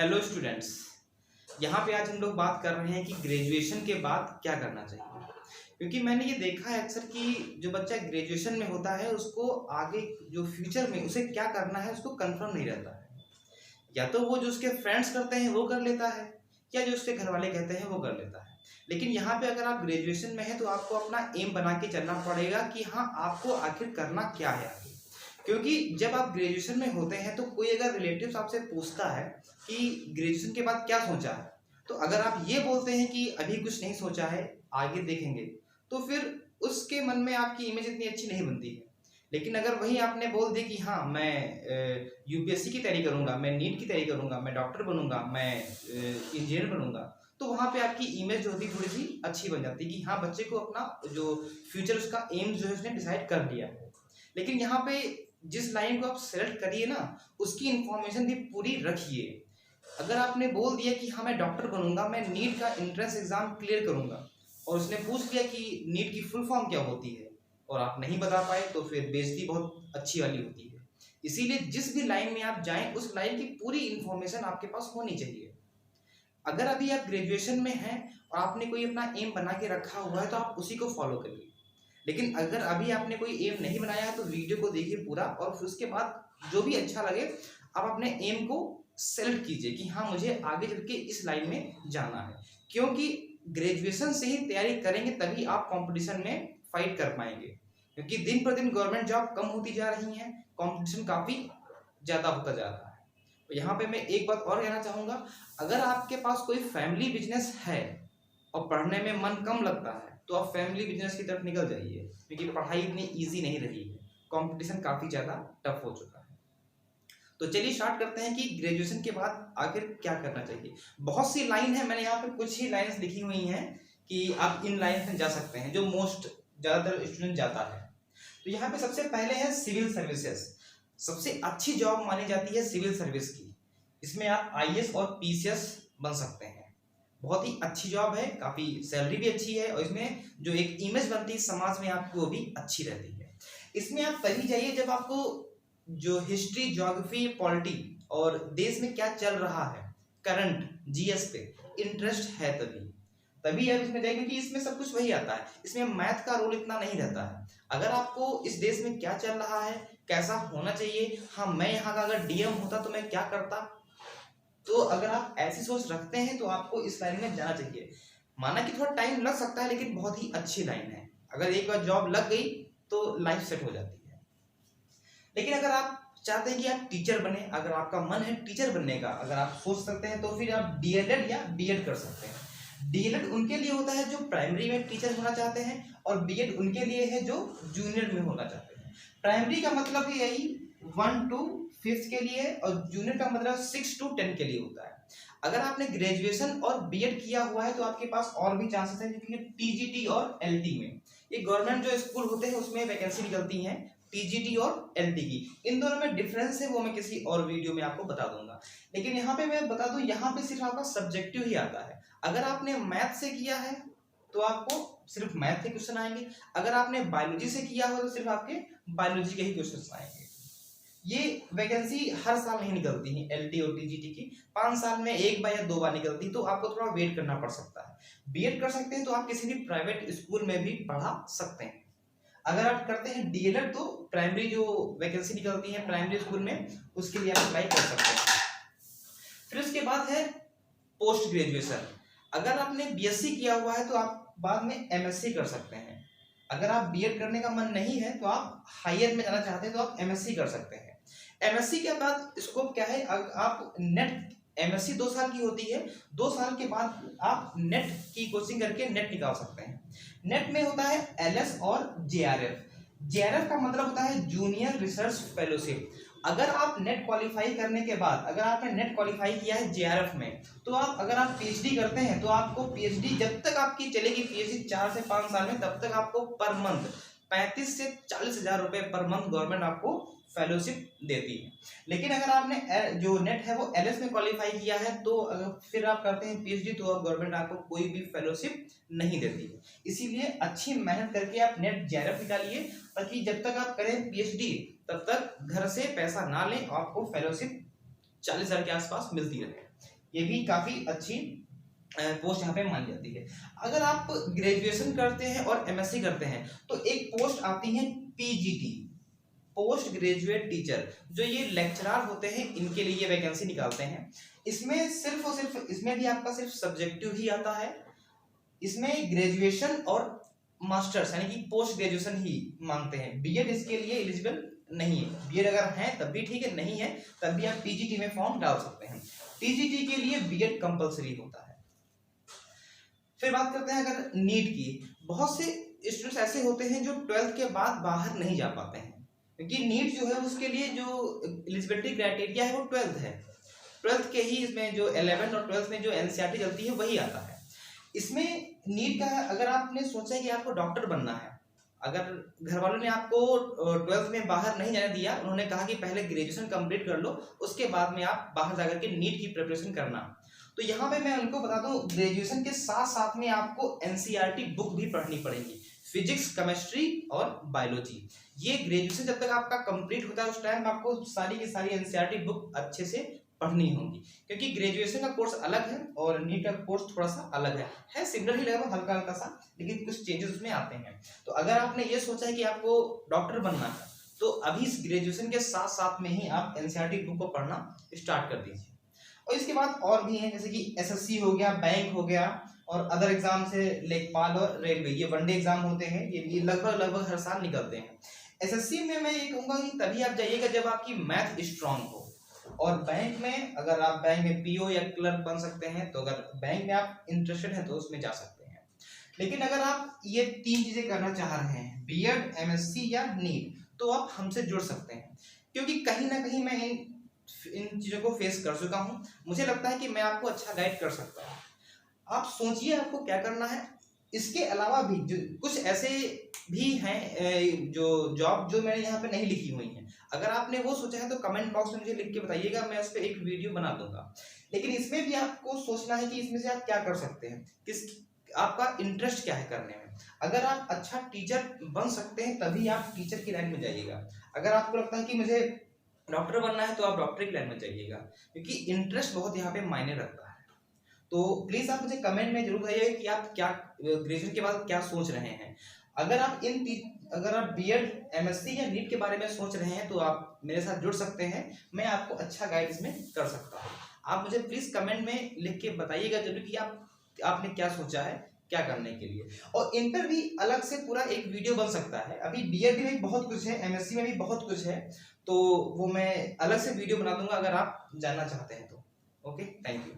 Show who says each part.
Speaker 1: Hello students. यहाँ पे आज हम लोग बात कर रहे हैं कि ग्रेजुएशन के बाद क्या करना चाहिए। क्योंकि मैंने ये देखा है अक्सर कि जो बच्चा ग्रेजुएशन में होता है उसको आगे जो फ्यूचर में उसे क्या करना है उसको कंफर्म नहीं रहता है। या तो वो जो उसके फ्रेंड्स करते हैं वो कर लेता है, या जो उसके घर वाले कहते हैं वो कर लेता है। लेकिन यहाँ पे अगर आप ग्रेजुएशन में हैं तो आपको अपना एम बना के चलना पड़ेगा कि हाँ आपको आखिर करना क्या है आगे। क्योंकि जब आप ग्रेजुएशन में होते हैं तो कोई अगर रिलेटिव्स आपसे पूछता है कि ग्रेजुएशन के बाद क्या सोचा है, तो अगर आप ये बोलते हैं कि अभी कुछ नहीं सोचा है, आगे देखेंगे, तो फिर उसके मन में आपकी इमेज इतनी अच्छी नहीं बनती है। लेकिन अगर वही आपने बोल दी कि हाँ मैं यूपीएससी की तैयारी करूंगा, मैं नीट की तैयारी करूंगा, मैं डॉक्टर बनूंगा, मैं इंजीनियर बनूंगा, तो वहाँ पे आपकी इमेज जो होती है थोड़ी सी अच्छी बन जाती है कि हाँ बच्चे को अपना जो फ्यूचर उसका एम जो है उसने डिसाइड कर लिया है। लेकिन यहाँ पे जिस लाइन को आप सेलेक्ट करिए ना, उसकी इंफॉर्मेशन भी पूरी रखिए। अगर आपने बोल दिया कि हाँ मैं डॉक्टर बनूंगा, मैं नीट का एंट्रेंस एग्जाम क्लियर करूंगा, और उसने पूछ लिया कि नीट की फुल फॉर्म क्या होती है, और आप नहीं बता पाए, तो फिर बेइज्जती बहुत अच्छी वाली होती है। इसीलिए जिस भी लाइन में आप जाएं उस लाइन की पूरी इंफॉर्मेशन आपके पास होनी चाहिए। अगर अभी आप ग्रेजुएशन में हैं और आपने कोई अपना एम बना के रखा हुआ है तो आप उसी को फॉलो करिए। लेकिन अगर अभी आपने कोई एम नहीं बनाया है तो वीडियो को देखिए पूरा, और फिर उसके बाद जो भी अच्छा लगे आप अपने एम को सेलेक्ट कीजिए कि हाँ मुझे आगे चल के इस लाइन में जाना है। क्योंकि ग्रेजुएशन से ही तैयारी करेंगे तभी आप कंपटीशन में फाइट कर पाएंगे। क्योंकि दिन पर दिन गवर्नमेंट जॉब कम होती जा रही है, कंपटीशन काफ़ी ज़्यादा होता जा रहा है। तो यहाँ पे मैं एक बात और कहना चाहूँगा, अगर आपके पास कोई फैमिली बिजनेस है और पढ़ने में मन कम लगता है तो आप फैमिली बिजनेस की तरफ निकल जाइए, क्योंकि पढ़ाई इतनी इजी नहीं रही है, कंपटीशन काफ़ी ज़्यादा टफ हो चुका है। तो चलिए स्टार्ट करते हैं कि ग्रेजुएशन के बाद आखिर क्या करना चाहिए। बहुत सी लाइन है, मैंने यहाँ पे कुछ ही लाइन्स लिखी हुई हैं कि आप इन लाइन में जा सकते हैं जो मोस्ट ज़्यादातर स्टूडेंट जाता है। तो यहाँ पे सबसे पहले है सिविल सर्विसेज। सबसे अच्छी जॉब मानी जाती है सिविल सर्विस की। इसमें आप आईएएस और पीसीएस बन सकते हैं। बहुत ही अच्छी जॉब है, काफ़ी सैलरी भी अच्छी है, और इसमें जो एक इमेज बनती है समाज में आपकी वो भी अच्छी रहती है। इसमें आप तभी जाइए जब आपको जो हिस्ट्री, ज्योग्राफी, पॉलिटी और देश में क्या चल रहा है, करंट जीएस पे इंटरेस्ट है, तभी आप इसमें जाइए, क्योंकि इसमें सब कुछ वही आता है। इसमें मैथ का रोल इतना नहीं रहता है। अगर आपको इस देश में क्या चल रहा है, कैसा होना चाहिए, हाँ मैं यहाँ का अगर डीएम होता तो मैं क्या करता, तो अगर आप ऐसी सोच रखते हैं तो आपको इस लाइन में जाना चाहिए। माना कि थोड़ा टाइम लग सकता है, लेकिन बहुत ही अच्छी लाइन है। अगर एक बार जॉब लग गई तो लाइफ सेट हो जाती है। लेकिन अगर आप चाहते हैं कि आप टीचर बने, अगर आपका मन है टीचर बनने का, अगर आप सोच सकते हैं तो फिर आप डीएलएड या बीएड कर सकते हैं। डीएलएड उनके लिए होता है जो प्राइमरी में टीचर होना चाहते हैं, और बीएड उनके लिए है जो जूनियर में होना चाहते हैं। प्राइमरी का मतलब है यही 1 to 5th के लिए, और जूनियर का मतलब 6 to 10 के लिए होता है। अगर आपने ग्रेजुएशन और बीएड किया हुआ है तो आपके पास और भी चांसेस हैं, क्योंकि टीजीटी और एलटी में ये गवर्नमेंट जो स्कूल होते हैं उसमें वैकेंसी निकलती हैं, टीजीटी और एलटी की। इन दोनों में डिफरेंस है, वो मैं किसी और वीडियो में आपको बता दूंगा। लेकिन यहाँ पे मैं बता दूं, यहाँ पे सिर्फ आपका सब्जेक्टिव ही आता है। अगर आपने मैथ से किया है तो आपको सिर्फ मैथ के क्वेश्चन आएंगे, अगर आपने बायोलॉजी से किया हो तो सिर्फ आपके बायोलॉजी के ही क्वेश्चन आएंगे। ये वैकेंसी हर साल नहीं निकलती है, एलटी और टीजीटी की 5 साल में एक बार या 2 बार निकलती है, तो आपको थोड़ा वेट करना पड़ सकता है। बीएड कर सकते हैं तो आप किसी भी प्राइवेट स्कूल में भी पढ़ा सकते हैं। अगर आप करते हैं डीएलएड तो प्राइमरी जो वैकेंसी निकलती है प्राइमरी स्कूल में, उसके लिए आप अप्लाई कर सकते हैं। फिर उसके बाद है पोस्ट ग्रेजुएशन। अगर आपने बीएससी किया हुआ है तो आप बाद में एमएससी कर सकते हैं। अगर आप बीएड करने का मन नहीं है तो आप हायर में जाना चाहते हैं तो आप एमएससी कर सकते हैं। एमएससी के बाद स्कोप क्या है, आप नेट, एमएससी 2 साल की होती है, 2 साल के बाद आप नेट की कोचिंग करके नेट निकाल सकते हैं। नेट में होता है एलएस और जेआरएफ। जेआरएफ का मतलब होता है जूनियर रिसर्च फेलोशिप। अगर आप नेट क्वालिफाई करने के बाद, अगर आपने नेट क्वालिफाई किया है जेआरएफ में, तो आप अगर आप पीएचडी करते हैं तो आपको पीएचडी जब तक आपकी चलेगी, पीएचडी 4 से 5 साल में, तब तक आपको पर मंथ 35 से 40 हज़ार रुपये पर मंथ गवर्नमेंट आपको फेलोशिप देती है। लेकिन अगर आपने जो नेट है वो एलएस में क्वालिफाई किया है तो फिर आप करते हैं पीएचडी, तो गवर्नमेंट आपको कोई भी फेलोशिप नहीं देती है। इसीलिए अच्छी मेहनत करके आप नेट जेआरएफ निकालिए, ताकि जब तक आप करें पीएचडी तब तक घर से पैसा ना लें, आपको फेलोशिप 40 हज़ार के आसपास मिलती रहे। ये भी काफी अच्छी पोस्ट यहाँ पे मानी जाती है। अगर आप ग्रेजुएशन करते हैं और एमएससी करते हैं तो एक पोस्ट आती है पीजीटी, पोस्ट ग्रेजुएट टीचर, जो ये लेक्चरर होते हैं इनके लिए वैकेंसी निकालते हैं। इसमें सिर्फ और सिर्फ, इसमें भी आपका सिर्फ सब्जेक्टिव ही आता है, इसमें ग्रेजुएशन और मास्टर्स यानी कि पोस्ट ग्रेजुएशन ही मांगते हैं। बीएड इसके लिए एलिजिबल नहीं है। बीएड अगर है तब भी ठीक है, नहीं है तब भी आप पीजीटी में फॉर्म डाल सकते हैं। टीजीटी के लिए बीएड कंपलसरी होता है। फिर बात करते हैं अगर नीट की। बहुत से स्टूडेंट्स ऐसे होते हैं जो 12th के बाद बाहर नहीं जा पाते हैं, क्योंकि नीट जो है उसके लिए जो एलिजिबिलिटी क्राइटेरिया है वो 12th है। 12th के ही इसमें जो 11th और 12th में जो एनसीईआरटी चलती है वही आता है। इसमें नीट का है, अगर आपने सोचा है कि आपको डॉक्टर बनना है, अगर घर वालों ने आपको 12th में बाहर नहीं जाने दिया, उन्होंने कहा कि पहले ग्रेजुएशन कंप्लीट कर लो, उसके बाद में आप बाहर जाकर के नीट की प्रिपरेशन करना, तो यहाँ पे मैं उनको बता दूं ग्रेजुएशन के साथ साथ में आपको एनसीईआरटी बुक भी पढ़नी पड़ेगी, फिजिक्स, केमिस्ट्री और बायोलॉजी। ये ग्रेजुएशन जब तक आपका कंप्लीट होता है उस टाइम आपको सारी की सारी एनसीईआरटी बुक अच्छे से पढ़नी होगी, क्योंकि ग्रेजुएशन का कोर्स अलग है और नीट का कोर्स थोड़ा सा अलग है सिमिलर ही लगेगा हल्का हल्का सा, लेकिन कुछ चेंजेस उसमें आते हैं। तो अगर आपने ये सोचा है कि आपको डॉक्टर बनना है तो अभी इस ग्रेजुएशन के साथ साथ में ही आप एनसीईआरटी बुक को पढ़ना स्टार्ट कर दीजिए। और इसके बाद और भी हैं, जैसे कि एसएससी हो गया, बैंक हो गया, और अदर एग्जाम से लेखपाल और रेलवे, ये वनडे एग्जाम होते हैं, ये लगभग हर साल निकलते हैं। एसएससी में मैं ये कहूँगा कि तभी आप जाइएगा जब आपकी मैथ स्ट्रांग हो, और बैंक में अगर आप बैंक में पीओ या क्लर्क बन सकते हैं, तो अगर बैंक में आप इंटरेस्टेड हैं तो उसमें जा सकते हैं। लेकिन अगर आप ये 3 चीजें करना चाह रहे हैं, बीएड, एमएससी या नीट, तो आप हमसे जुड़ सकते हैं, क्योंकि कहीं ना कहीं मैं इन चीजों को फेस कर चुका हूं। मुझे लगता है कि मैं आपको अच्छा गाइड कर सकता हूं। आप सोचिए आपको क्या करना है। इसके अलावा भी जो कुछ ऐसे भी हैं जो जॉब जो मैंने यहाँ पे नहीं लिखी हुई हैं, अगर आपने वो सोचा है तो कमेंट बॉक्स में मुझे लिख के बताइएगा, मैं उस पर एक वीडियो बना दूंगा। लेकिन इसमें भी आपको सोचना है कि इसमें से आप क्या कर सकते हैं, किस आपका इंटरेस्ट क्या है करने में। अगर आप अच्छा टीचर बन सकते हैं तभी आप टीचर की लाइन में जाइएगा। अगर आपको लगता है कि मुझे डॉक्टर बनना है तो आप डॉक्टर की लाइन में जाइएगा, क्योंकि इंटरेस्ट बहुत यहाँ पे मायने रखता है। तो प्लीज आप मुझे कमेंट में जरूर बताइए कि आप क्या ग्रेजुएशन के बाद क्या सोच रहे हैं। अगर आप अगर आप बीएड, एमएससी या नीट के बारे में सोच रहे हैं तो आप मेरे साथ जुड़ सकते हैं, मैं आपको अच्छा गाइड इसमें कर सकता हूँ। आप मुझे प्लीज कमेंट में लिख के बताइएगा जरूर कि आपने क्या सोचा है क्या करने के लिए। और इन पर भी अलग से पूरा एक वीडियो बन सकता है। अभी बीएड में भी बहुत कुछ है, एमएससी में भी बहुत कुछ है, तो वो मैं अलग से वीडियो बना दूंगा अगर आप जानना चाहते हैं तो। Okay, thank you.